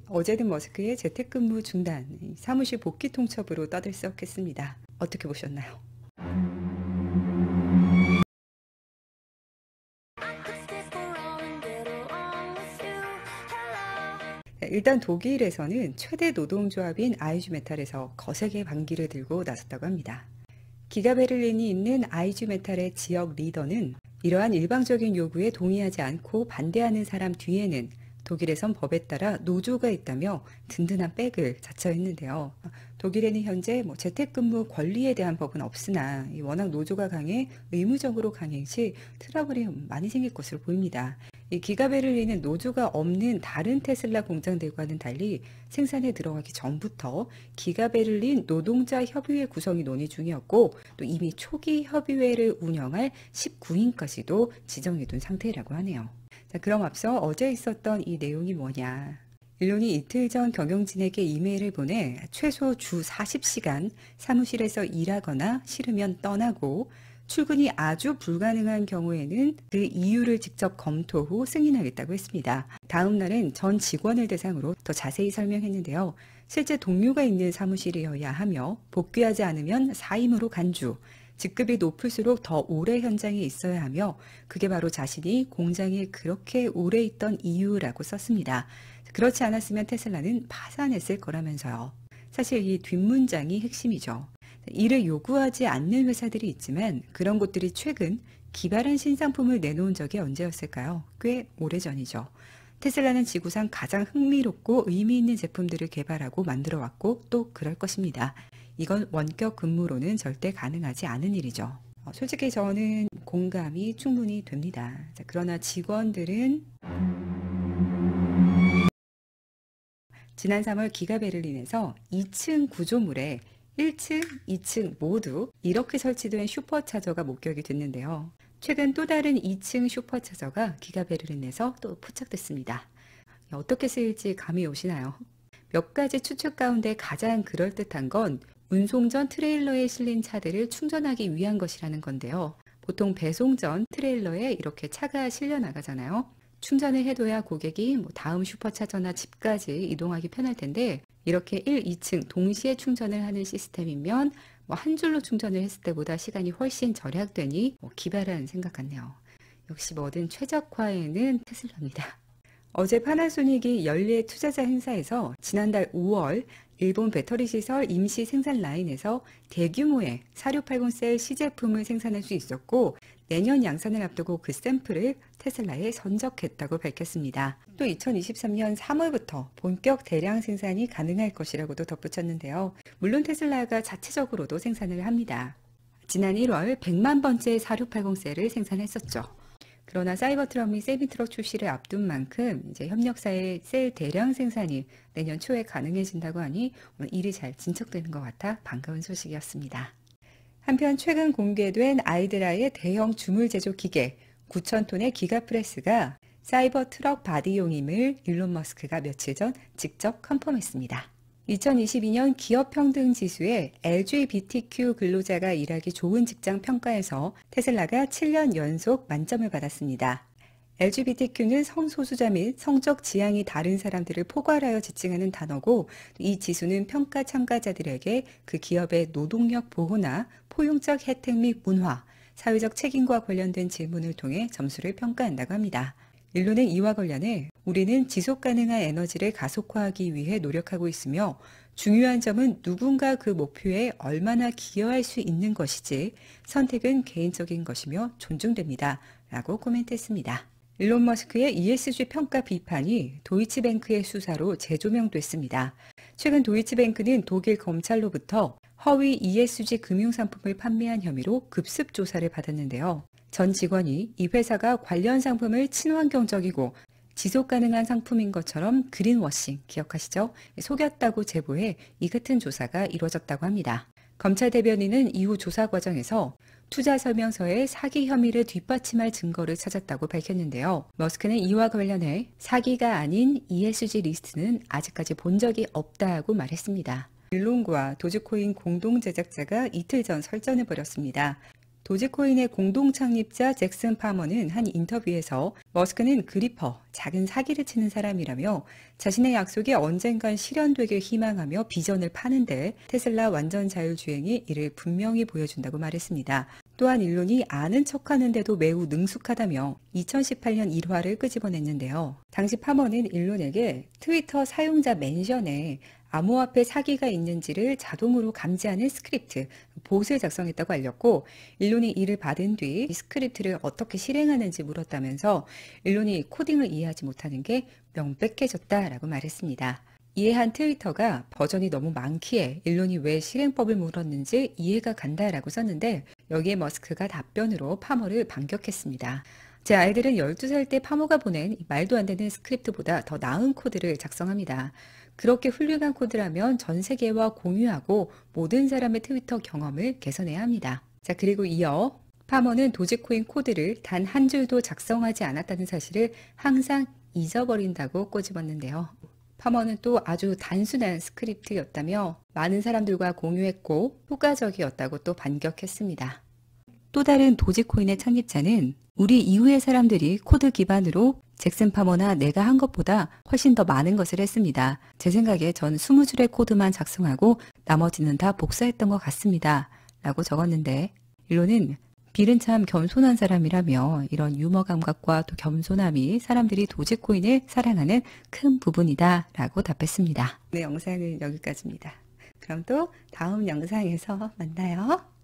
어제는 머스크의 재택근무 중단, 사무실 복귀 통첩으로 떠들썩했습니다. 어떻게 보셨나요? 일단 독일에서는 최대 노동조합인 아이주 메탈에서 거세게 반기를 들고 나섰다고 합니다. 기가 베를린이 있는 아이주 메탈의 지역 리더는 이러한 일방적인 요구에 동의하지 않고 반대하는 사람 뒤에는 독일에선 법에 따라 노조가 있다며 든든한 백을 자처했는데요. 독일에는 현재 재택근무 권리에 대한 법은 없으나 워낙 노조가 강해 의무적으로 강행 시 트러블이 많이 생길 것으로 보입니다. 이 기가 베를린은 노조가 없는 다른 테슬라 공장들과는 달리 생산에 들어가기 전부터 기가 베를린 노동자 협의회 구성이 논의 중이었고 또 이미 초기 협의회를 운영할 19인까지도 지정해둔 상태라고 하네요. 자, 그럼 앞서 어제 있었던 이 내용이 뭐냐? 일론이 이틀 전 경영진에게 이메일을 보내 최소 주 40시간 사무실에서 일하거나 싫으면 떠나고 출근이 아주 불가능한 경우에는 그 이유를 직접 검토 후 승인하겠다고 했습니다. 다음 날엔 전 직원을 대상으로 더 자세히 설명했는데요. 실제 동료가 있는 사무실이어야 하며 복귀하지 않으면 사임으로 간주, 직급이 높을수록 더 오래 현장에 있어야 하며 그게 바로 자신이 공장에 그렇게 오래 있던 이유라고 썼습니다. 그렇지 않았으면 테슬라는 파산했을 거라면서요. 사실 이 뒷문장이 핵심이죠. 이를 요구하지 않는 회사들이 있지만 그런 곳들이 최근 기발한 신상품을 내놓은 적이 언제였을까요? 꽤 오래전이죠. 테슬라는 지구상 가장 흥미롭고 의미 있는 제품들을 개발하고 만들어 왔고 또 그럴 것입니다. 이건 원격 근무로는 절대 가능하지 않은 일이죠. 솔직히 저는 공감이 충분히 됩니다. 자, 그러나 직원들은 지난 3월 기가 베를린에서 2층 구조물에 1층, 2층 모두 이렇게 설치된 슈퍼차저가 목격이 됐는데요. 최근 또 다른 2층 슈퍼차저가 기가 베를린에서 또 포착됐습니다. 어떻게 쓰일지 감이 오시나요? 몇 가지 추측 가운데 가장 그럴듯한 건 운송 전 트레일러에 실린 차들을 충전하기 위한 것이라는 건데요. 보통 배송 전 트레일러에 이렇게 차가 실려 나가잖아요. 충전을 해둬야 고객이 다음 슈퍼차저나 집까지 이동하기 편할 텐데 이렇게 1, 2층 동시에 충전을 하는 시스템이면 한 줄로 충전을 했을 때보다 시간이 훨씬 절약되니 기발한 생각 같네요. 역시 뭐든 최적화에는 테슬라입니다. 어제 파나소닉이 연례 투자자 행사에서 지난달 5월 일본 배터리 시설 임시 생산 라인에서 대규모의 4680셀 시제품을 생산할 수 있었고 내년 양산을 앞두고 그 샘플을 테슬라에 선적했다고 밝혔습니다. 또 2023년 3월부터 본격 대량 생산이 가능할 것이라고도 덧붙였는데요. 물론 테슬라가 자체적으로도 생산을 합니다. 지난 1월 100만 번째 4680셀을 생산했었죠. 그러나 사이버트럭 및 세미트럭 출시를 앞둔 만큼 이제 협력사의 셀 대량 생산이 내년 초에 가능해진다고 하니 일이 잘 진척되는 것 같아 반가운 소식이었습니다. 한편 최근 공개된 아이드라의 대형 주물 제조 기계 9,000톤의 기가프레스가 사이버트럭 바디용임을 일론 머스크가 며칠 전 직접 컨펌했습니다. 2022년 기업평등지수에 LGBTQ 근로자가 일하기 좋은 직장 평가에서 테슬라가 7년 연속 만점을 받았습니다. LGBTQ는 성소수자 및 성적 지향이 다른 사람들을 포괄하여 지칭하는 단어고 이 지수는 평가 참가자들에게 그 기업의 노동력 보호나 포용적 혜택 및 문화, 사회적 책임과 관련된 질문을 통해 점수를 평가한다고 합니다. 일론은 이와 관련해 우리는 지속가능한 에너지를 가속화하기 위해 노력하고 있으며 중요한 점은 누군가 그 목표에 얼마나 기여할 수 있는 것이지 선택은 개인적인 것이며 존중됩니다. 라고 코멘트했습니다. 일론 머스크의 ESG 평가 비판이 도이치뱅크의 수사로 재조명됐습니다. 최근 도이치뱅크는 독일 검찰로부터 허위 ESG 금융상품을 판매한 혐의로 급습 조사를 받았는데요. 전 직원이 이 회사가 관련 상품을 친환경적이고 지속가능한 상품인 것처럼 그린워싱 기억하시죠? 속였다고 제보해 이 같은 조사가 이루어졌다고 합니다. 검찰 대변인은 이후 조사 과정에서 투자 설명서에 사기 혐의를 뒷받침할 증거를 찾았다고 밝혔는데요. 머스크는 이와 관련해 사기가 아닌 ESG 리스트는 아직까지 본 적이 없다고 말했습니다. 일론과 도지코인 공동 제작자가 이틀 전 설전을 벌였습니다. 도지코인의 공동 창립자 잭슨 파머는 한 인터뷰에서 머스크는 그리퍼, 작은 사기를 치는 사람이라며 자신의 약속이 언젠간 실현되길 희망하며 비전을 파는데 테슬라 완전 자율주행이 이를 분명히 보여준다고 말했습니다. 또한 일론이 아는 척하는데도 매우 능숙하다며 2018년 일화를 끄집어냈는데요. 당시 파머는 일론에게 트위터 사용자 멘션에 암호화폐 사기가 있는지를 자동으로 감지하는 스크립트, 봇을 작성했다고 알렸고 일론이 이를 받은 뒤 이 스크립트를 어떻게 실행하는지 물었다면서 일론이 코딩을 이해하지 못하는 게 명백해졌다라고 말했습니다. 이에 한 트위터가 버전이 너무 많기에 일론이 왜 실행법을 물었는지 이해가 간다라고 썼는데 여기에 머스크가 답변으로 파머를 반격했습니다. 제 아이들은 12살 때 파머가 보낸 말도 안 되는 스크립트보다 더 나은 코드를 작성합니다. 그렇게 훌륭한 코드라면 전 세계와 공유하고 모든 사람의 트위터 경험을 개선해야 합니다. 자, 그리고 이어 파머는 도지코인 코드를 단 한 줄도 작성하지 않았다는 사실을 항상 잊어버린다고 꼬집었는데요. 파머는 또 아주 단순한 스크립트였다며 많은 사람들과 공유했고 효과적이었다고 또 반격했습니다. 또 다른 도지코인의 창립자는 우리 이후의 사람들이 코드 기반으로 잭슨 파머나 내가 한 것보다 훨씬 더 많은 것을 했습니다. 제 생각에 전 20줄의 코드만 작성하고 나머지는 다 복사했던 것 같습니다. 라고 적었는데 일론은 빌은 참 겸손한 사람이라며 이런 유머 감각과 또 겸손함이 사람들이 도지코인을 사랑하는 큰 부분이다 라고 답했습니다. 네, 영상은 여기까지입니다. 그럼 또 다음 영상에서 만나요.